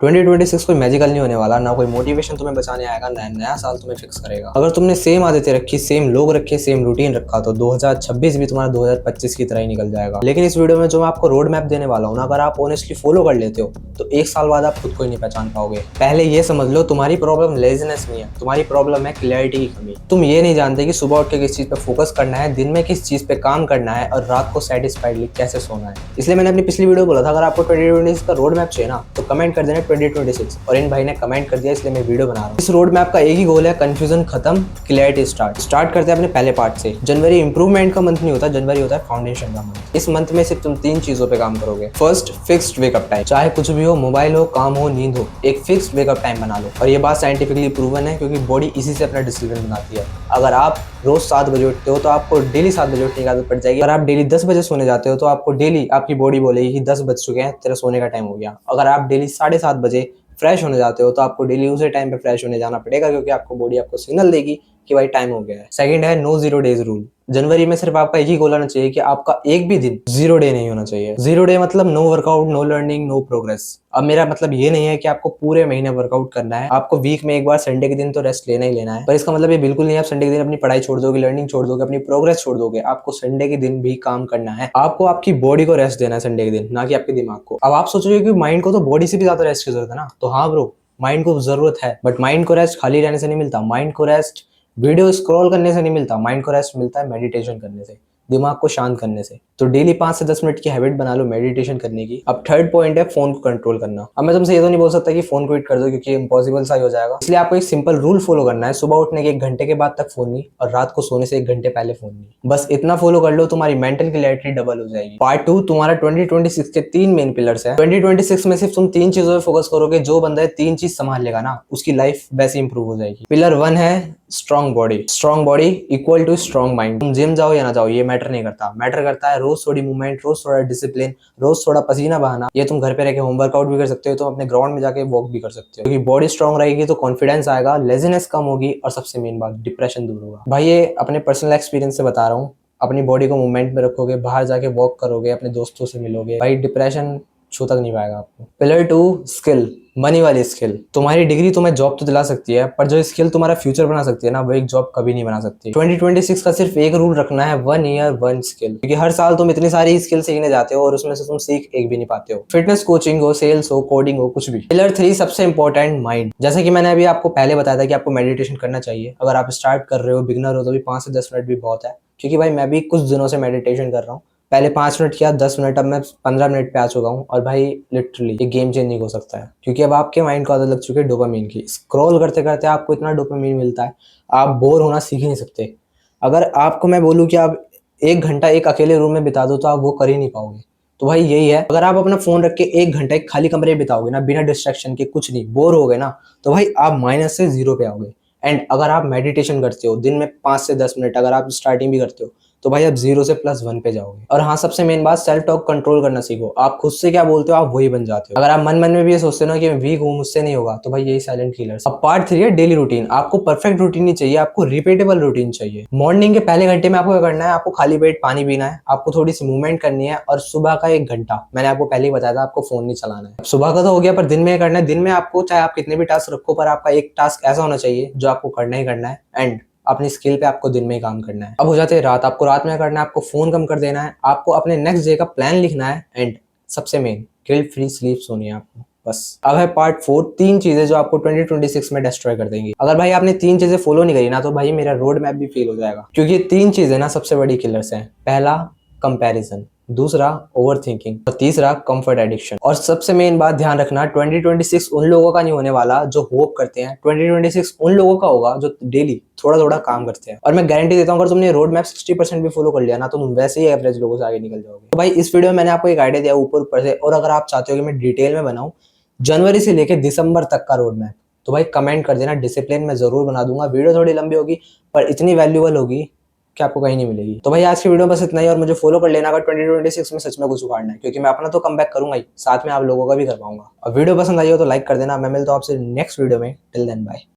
2026 कोई मैजिकल नहीं होने वाला, ना कोई मोटिवेशन तुम्हें बचाने आएगा, ना नया साल तुम्हें फिक्स करेगा। अगर तुमने सेम आदतें रखी, सेम लोग रखे, सेम रूटीन रखा तो 2026 भी तुम्हारा 2025 की तरह ही निकल जाएगा। लेकिन इस वीडियो में जो मैं आपको रोड मैप देने वाला हूँ ना, अगर आप ऑनेस्टली फॉलो कर लेते हो तो एक साल बाद आप खुद को ही नहीं पहचान पाओगे। पहले ये समझ लो, तुम्हारी प्रॉब्लम लेजीनेस नहीं है, तुम्हारी प्रॉब्लम है क्लैरिटी की कमी। तुम ये नहीं जानते कि सुबह उठ के किस चीज पे फोकस करना है, दिन में किस चीज पे काम करना है और रात को सेटिस्फाइडली कैसे सोना है। इसलिए मैंने अपनी पिछली वीडियो बोला था, अगर आपको 2026 का रोड मैप चाहिए ना तो कमेंट कर देना 2026, और इन भाई ने कमेंट कर दिया, इसलिए मैं वीडियो बना रहा हूँ। इस रोड मैप का एक ही गोल है, कंफ्यूजन खत्म, क्लैरिटी स्टार्ट करते हैं अपने पहले पार्ट से। जनवरी इंप्रूवमेंट का मंथ नहीं होता, जनवरी होता है फाउंडेशन का मंथ। इस मंथ में सिर्फ तुम 3 चीजों पे काम करोगे। First, fixed wake up time. चाहे कुछ भी हो, मोबाइल हो, काम हो, नींद हो, एक फिक्स्ड वेकअप टाइम बना लो। और ये बात साइंटिफिकली प्रूवन है, क्योंकि बॉडी इसी से अपना डिसिप्लिन बनाती है। अगर आप रोज 7 बजे उठते हो तो आपको डेली 7 बजे उठने की आदत पड़ जाएगी। अगर आप डेली 10 बजे सोने जाते हो तो आपको डेली आपकी बॉडी बोलेगी कि 10 बज चुके हैं, तेरा सोने का टाइम हो गया। अगर आप डेली 7:30 बजे फ्रेश होने जाते हो तो आपको डेली उसी टाइम पे फ्रेश होने जाना पड़ेगा, क्योंकि आपको बॉडी आपको सिग्नल देगी कि भाई टाइम हो गया है। सेकंड है नो 0 डेज रूल। जनवरी में सिर्फ आपका एक ही गोल होना चाहिए कि आपका एक भी दिन 0 डे नहीं होना चाहिए। 0 डे मतलब no workout, no learning, no progress. अब मेरा मतलब ये नहीं है कि आपको पूरे महीने वर्कआउट करना है, आपको वीक में एक बार संडे के दिन तो रेस्ट लेना ही लेना है। पर इसका मतलब ये बिल्कुल नहीं आप संडे के दिन अपनी पढ़ाई छोड़ दोगे, लर्निंग छोड़ दोगे, अपनी प्रोग्रेस छोड़ दोगे। आपको संडे के दिन भी काम करना है, आपको आपकी बॉडी को रेस्ट देना है संडे के दिन, ना कि आपके दिमाग को। अब आप सोचोगे कि माइंड को तो बॉडी से भी ज्यादा रेस्ट की जरूरत है ना, तो हाँ ब्रो, माइंड को जरूरत है, बट माइंड को रेस्ट खाली रहने से नहीं मिलता। माइंड को रेस्ट वीडियो स्क्रॉल करने से नहीं मिलता। माइंड को रेस्ट मिलता है मेडिटेशन करने से, दिमाग को शांत करने से। तो डेली 5 से 10 मिनट की हैबिट बना लो मेडिटेशन करने की। अब थर्ड पॉइंट है फोन को कंट्रोल करना। अब मैं तुमसे ये तो नहीं बोल सकता कि फोन को क्विट कर दो, क्योंकि इम्पॉसिबल सा ही हो जाएगा। इसलिए आपको एक सिंपल रूल फॉलो करना है, सुबह उठने के 1 घंटे के बाद तक फोन नहीं, और रात को सोने से 1 घंटे पहले फोन नहीं। बस इतना फॉलो कर लो, तुम्हारी मेंटल क्लैरिटी डबल हो जाएगी। पार्ट 2, तुम्हारा 2026 के 3 मेन पिलर्स है। 2026 में सिर्फ तुम 3 चीजों पे फोकस करोगे। जो बंदा 3 चीज संभाल लेगा ना, उसकी लाइफ वैसे इंप्रूव हो जाएगी। पिलर 1 है strong body. Strong body equal to strong mind. तुम जिम जाओ या ना जाओ ये मैटर नहीं करता, मैटर करता है रोज थोड़ी मूवमेंट, रोज थोड़ा डिसिप्लिन, रोज थोड़ा पसीना बहाना। ये तुम घर पे रह के होम वर्कआउट भी कर सकते हो, तुम अपने ग्राउंड में जाके वॉक भी कर सकते हो। क्योंकि बॉडी स्ट्रॉन्ग रहेगी तो कॉन्फिडेंस आएगा, लेजीनेस कम होगी, और सबसे मेन बात, डिप्रेशन दूर होगा। भाई ये अपने पर्सनल एक्सपीरियंस से बता रहा हूँ। अपनी बॉडी को मूवमेंट में रखोगे, बाहर जाके वॉक करोगे, अपने दोस्तों से मिलोगे, भाई डिप्रेशन छू तक नहीं पाएगा आपको। पिलर 2, स्किल, मनी वाली स्किल। तुम्हारी डिग्री तुम्हें जॉब तो दिला सकती है, पर जो स्किल तुम्हारा फ्यूचर बना सकती है ना, वो एक जॉब कभी नहीं बना सकती। 2026 का सिर्फ एक रूल रखना है, 1 ईयर 1 स्किल। क्योंकि हर साल तुम इतनी सारी स्किल सीखने जाते हो और उसमें से तुम सीख एक भी नहीं पाते हो। फिटनेस कोचिंग हो, सेल्स हो, कोडिंग हो, कुछ भी। पिलर 3 सबसे इंपॉर्टेंट, माइंड। जैसे कि मैंने अभी आपको पहले बताया था कि आपको मेडिटेशन करना चाहिए। अगर आप स्टार्ट कर रहे हो, बिगनर हो, तो भी 5 से 10 मिनट भी बहुत है। क्योंकि भाई मैं भी कुछ दिनों से मेडिटेशन कर रहा हूँ। पहले 5 मिनट किया, 10 मिनट, अब मैं 15 मिनट पे आ चुका हूँ। और भाई लिटरली ये गेम चेंजिंग हो सकता है, क्योंकि अब आपके माइंड को आदत लग चुकी है डोपामिन की। स्क्रॉल करते करते आपको इतना डोपामिन मिलता है, आप बोर होना सीख ही नहीं सकते। अगर आपको मैं बोलूँ कि आप 1 घंटा एक अकेले रूम में बिता दो तो आप वो कर ही नहीं पाओगे। तो भाई यही है, अगर आप अपना फोन रख के 1 घंटा एक खाली कमरे में बिताओगे ना, बिना डिस्ट्रैक्शन के, कुछ नहीं, बोर हो गए ना, तो भाई आप माइनस से 0 पे आओगे। एंड अगर आप मेडिटेशन करते हो दिन में 5 से 10 मिनट, अगर आप स्टार्टिंग भी करते हो, तो भाई आप 0 से +1 पे जाओगे। और हाँ, सबसे मेन बात, सेल्फ टॉक कंट्रोल करना सीखो। आप खुद से क्या बोलते हो, आप वही बन जाते हो। अगर आप मन मन में भी ये सोचते हो ना कि मैं वीक हूँ, मुझसे नहीं होगा, तो भाई यही साइलेंट किलर्स। अब पार्ट 3 है डेली रूटीन। आपको परफेक्ट रूटीन नहीं चाहिए, आपको रिपीटेबल रूटीन चाहिए। मॉर्निंग के पहले घंटे में आपको क्या करना है, आपको खाली पेट पानी पीना है, आपको थोड़ी सी मूवमेंट करनी है, और सुबह का 1 घंटा, मैंने आपको पहले ही बताया था, आपको फोन नहीं चलाना है। सुबह का तो हो गया, पर दिन में करना है। दिन में आपको चाहे आप कितने भी टास्क रखो, पर आपका एक टास्क ऐसा होना चाहिए जो आपको करना ही करना है। एंड अपनी स्किल पे आपको दिन में ही काम करना है। अब हो जाते हैं रात, आपको रात में करना है, आपको फोन कम कर देना है, आपको अपने नेक्स्ट डे का प्लान लिखना है। एंड सबसे मेन, गिल्ट फ्री स्लीप सोनी है आपको, बस। अब है पार्ट 4, 3 चीजें जो आपको 2026 में डिस्ट्रॉय कर देंगी। अगर भाई आपने 3 चीजें फॉलो नहीं करी ना, तो भाई मेरा रोड मैप भी फेल हो जाएगा। क्योंकि ये 3 चीजें ना सबसे बड़ी किलर्स हैं। पहला, कंपैरिजन। दूसरा, ओवर थिंकिंग। और तीसरा, कंफर्ट एडिक्शन। और सबसे मेन बात ध्यान रखना, 2026 उन लोगों का नहीं होने वाला जो होप करते हैं। 2026 उन लोगों का होगा जो डेली थोड़ा थोड़ा काम करते हैं। और मैं गारंटी देता हूँ, अगर तुमने रोड मैप 60% भी फॉलो कर लिया ना, तो तुम वैसे ही एवरेज लोगों से आगे निकल जाओगे। तो भाई इस वीडियो में मैंने आपको एक आइडिया दिया ऊपर ऊपर से, और अगर आप चाहते हो कि मैं डिटेल में बनाऊं जनवरी से लेकर दिसंबर तक का रोड मैप, तो भाई कमेंट कर देना, डिसिप्लिन में जरूर बना दूंगा। वीडियो थोड़ी लंबी होगी, पर इतनी वैल्यूएबल होगी कि आपको कहीं नहीं मिलेगी। तो भाई आज की वीडियो में बस इतना ही, और मुझे फॉलो कर लेना अगर 2026 में सच में कुछ उखाड़ना है, क्योंकि मैं अपना तो कमबैक करूंगा ही, साथ में आप लोगों का भी कर पाऊंगा। और वीडियो पसंद आई हो तो लाइक कर देना। मैं मिलता हूं आपसे नेक्स्ट वीडियो में। Till then bye.